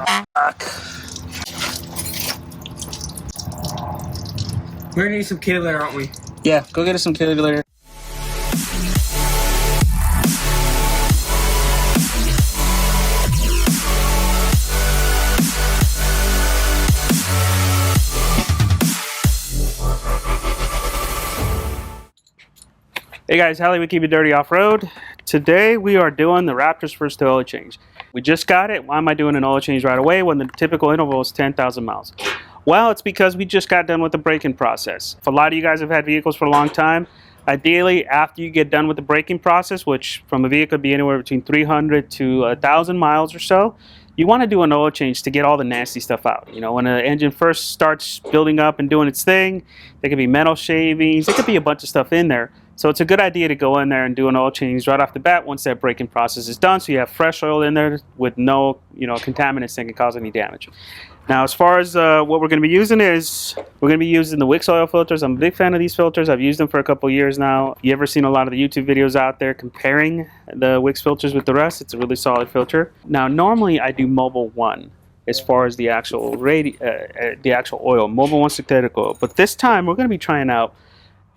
Fuck. We're gonna need some kitty litter, aren't we? Yeah, go get us some kitty litter. Hey guys, Hallie, we keep it dirty off-road. Today we are doing the Raptor's first oil change. We just got it. Why am I doing an oil change right away when the typical interval is 10,000 miles? Well, it's because we just got done with the braking process. If a lot of you guys have had vehicles for a long time, ideally after you get done with the braking process, which from a vehicle could be anywhere between 300 to 1,000 miles or so, you want to do an oil change to get all the nasty stuff out. You know, when an engine first starts building up and doing its thing, there could be metal shavings, there could be a bunch of stuff in there. So it's a good idea to go in there and do an oil change right off the bat once that braking process is done, so you have fresh oil in there with no, contaminants that can cause any damage. Now, as far as what we're going to be using is, we're going to be using the Wicks oil filters. I'm a big fan of these filters. I've used them for a couple years now. You ever seen a lot of the YouTube videos out there comparing the Wicks filters with the rest? It's a really solid filter. Now, normally I do Mobile 1 as far as the actual oil, Mobile 1 synthetic oil. But this time we're going to be trying out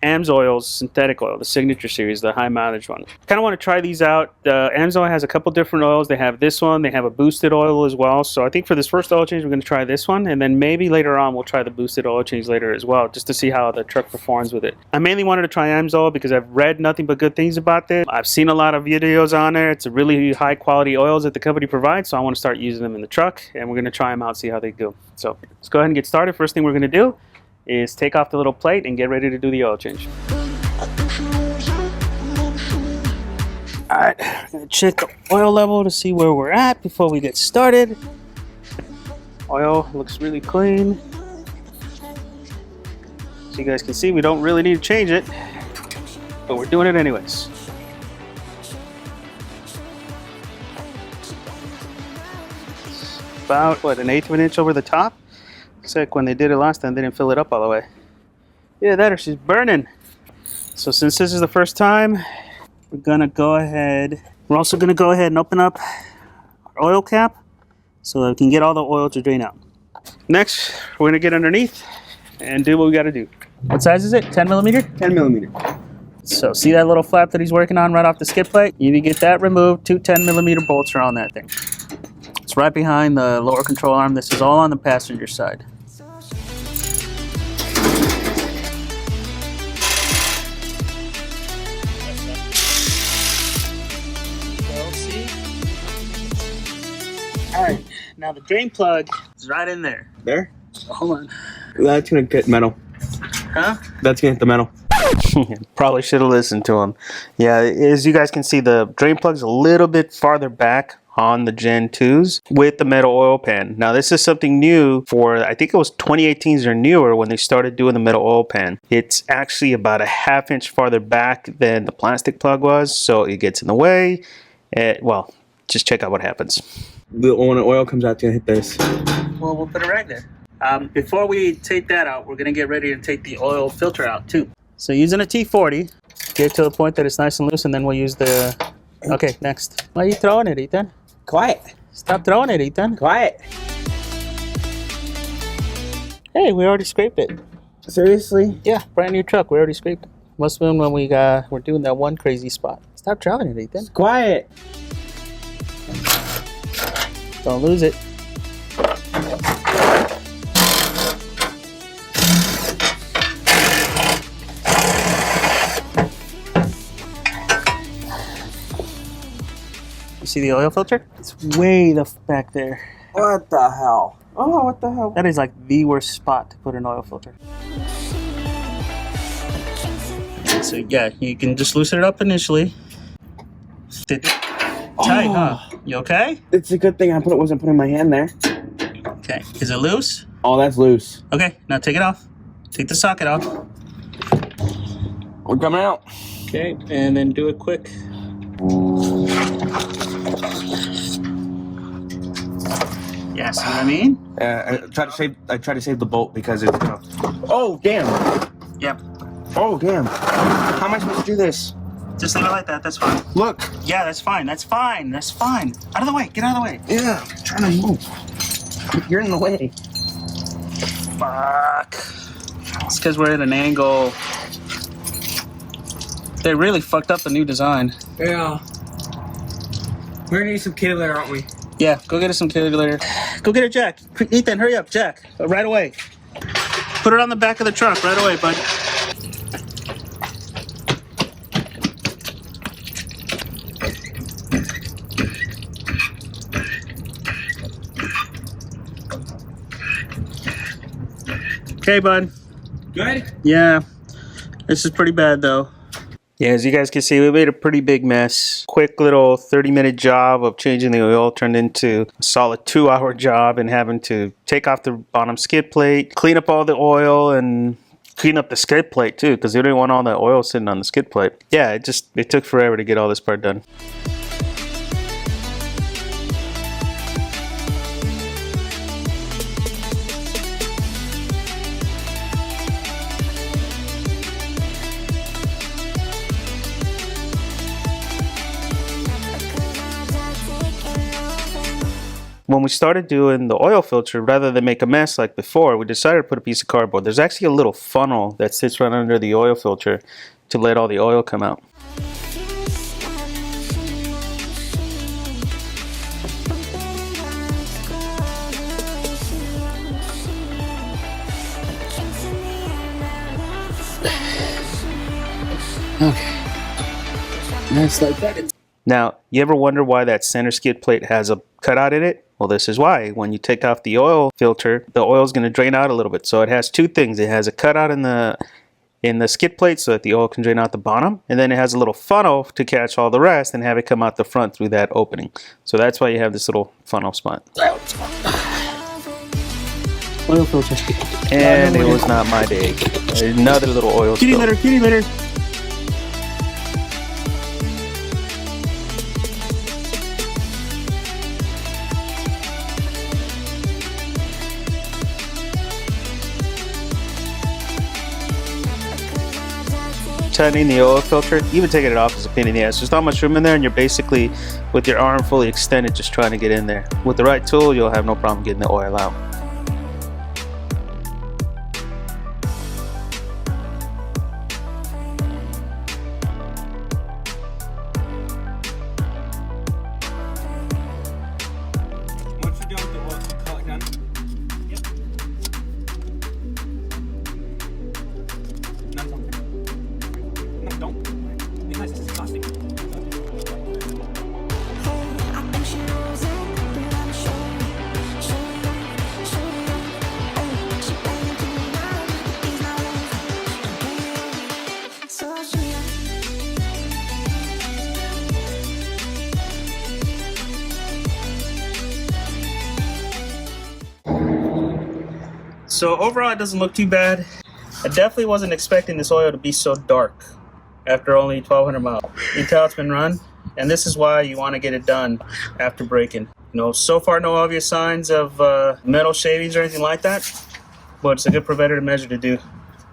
AMSOIL's synthetic oil, the signature series, the high mileage one. Kind of want to try these out. AMSOIL has a couple different oils. They have this one, they have a boosted oil as well. So I think for this first oil change we're going to try this one, and then maybe later on we'll try the boosted oil change later as well, just to see how the truck performs with it. I mainly wanted to try AMSOIL because I've read nothing but good things about it. I've seen a lot of videos on there. It's a really high quality oils that the company provides, so I want to start using them in the truck, and we're going to try them out, see how they go. So let's go ahead and get started. First thing we're going to do is take off the little plate and get ready to do the oil change. Alright, we're going to check the oil level to see where we're at before we get started. Oil looks really clean. So you guys can see we don't really need to change it, but we're doing it anyways. It's about, what, 1/8 of an inch over the top? Looks like when they did it last time, they didn't fill it up all the way. Yeah, that or she's burning. So since this is the first time, we're gonna go ahead. We're also gonna go ahead and open up our oil cap so that we can get all the oil to drain out. Next, we're gonna get underneath and do what we gotta do. What size is it? 10 millimeter? 10 millimeter. So see that little flap that he's working on right off the skid plate? You need to get that removed. 2 10 millimeter bolts are on that thing. It's right behind the lower control arm. This is all on the passenger side. Alright, now the drain plug is right in there. There? So hold on. That's gonna hit metal. Huh? That's gonna hit the metal. Probably should have listened to him. Yeah, as you guys can see, the drain plug's a little bit farther back on the Gen 2s with the metal oil pan. Now this is something new for, I think it was 2018s or newer when they started doing the metal oil pan. It's actually about a 1/2 inch farther back than the plastic plug was, so it gets in the way. Well, just check out what happens. When the oil comes out, it's gonna hit this. Well, we'll put it right there. Before we take that out, we're gonna get ready to take the oil filter out too. So using a T40, get to the point that it's nice and loose, and then we'll use the... Okay, next. Why are you throwing it, Ethan? Quiet. Stop throwing it, Ethan. Quiet. Hey, we already scraped it. Seriously? Yeah, brand new truck. We already scraped it. Must have been when we're doing that one crazy spot. Stop throwing it, Ethan. Quiet. Don't lose it. You see the oil filter? It's way the back there. What the hell? Oh, what the hell? That is like the worst spot to put an oil filter. So yeah, you can just loosen it up initially. Tight, huh? You okay? It's a good thing I wasn't putting my hand there. Okay. Is it loose? Oh, that's loose. Okay, now take it off. Take the socket off. We're coming out. Okay, and then do it quick. Yeah, see what I mean? I try to save the bolt because it's gonna... Oh, damn. Yep. Oh, damn. How am I supposed to do this? Just leave it like that, that's fine. Look. Yeah, that's fine, that's fine, that's fine. Out of the way, get out of the way. Yeah, I'm trying to move. You're in the way. Fuck. It's because we're at an angle. They really fucked up the new design. Yeah. We're gonna need some kitty litter, aren't we? Yeah, go get us some kitty litter. Go get it, Jack. Ethan, hurry up, Jack. Right away. Put it on the back of the truck right away, bud. Okay, bud. Good? Yeah. This is pretty bad, though. Yeah, as you guys can see, we made a pretty big mess. Quick little 30-minute job of changing the oil turned into a solid 2-hour job and having to take off the bottom skid plate, clean up all the oil, and clean up the skid plate too, because we didn't want all that oil sitting on the skid plate. Yeah, it took forever to get all this part done. When we started doing the oil filter, rather than make a mess like before, we decided to put a piece of cardboard. There's actually a little funnel that sits right under the oil filter to let all the oil come out. Okay. That's like that. Now, you ever wonder why that center skid plate has a cutout in it? Well, this is why. When you take off the oil filter, the oil is going to drain out a little bit. So it has two things. It has a cutout in the skid plate so that the oil can drain out the bottom, and then it has a little funnel to catch all the rest and have it come out the front through that opening. So that's why you have this little funnel spot. Oil filter. And it was not my day. Another little oil spill. Kitty litter, kitty litter. Tightening the oil filter, even taking it off is a pain in the ass. There's not much room in there, and you're basically with your arm fully extended just trying to get in there. With the right tool, you'll have no problem getting the oil out. Once you're done with the oil, you call it done? Yep. No, don't. Because it's disgusting. So overall, it doesn't look too bad. I definitely wasn't expecting this oil to be so dark after only 1,200 miles. You can tell it's been run, and this is why you want to get it done after breaking. You know, so far no obvious signs of metal shavings or anything like that, but it's a good preventative measure to do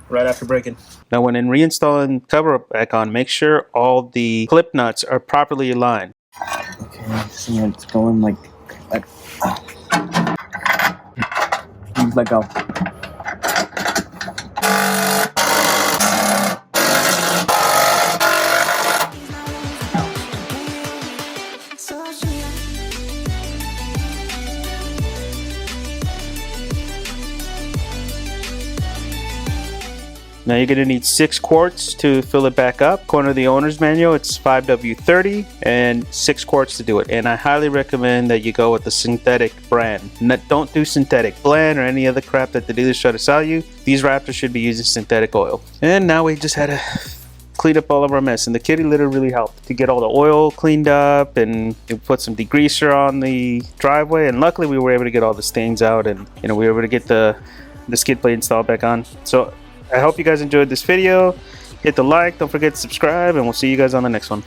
right after breaking. Now when in reinstalling cover back on, make sure all the clip nuts are properly aligned. Okay, so it's going like let go. Now you're going to need 6 quarts to fill it back up. According to the owner's manual, it's 5W30 and 6 quarts to do it. And I highly recommend that you go with the synthetic brand. Don't do synthetic blend or any other crap that the dealers try to sell you. These Raptors should be using synthetic oil. And now we just had to clean up all of our mess. And the kitty litter really helped to get all the oil cleaned up, and we put some degreaser on the driveway. And luckily we were able to get all the stains out, and we were able to get the skid plate installed back on. So I hope you guys enjoyed this video. Hit the like, don't forget to subscribe, and we'll see you guys on the next one.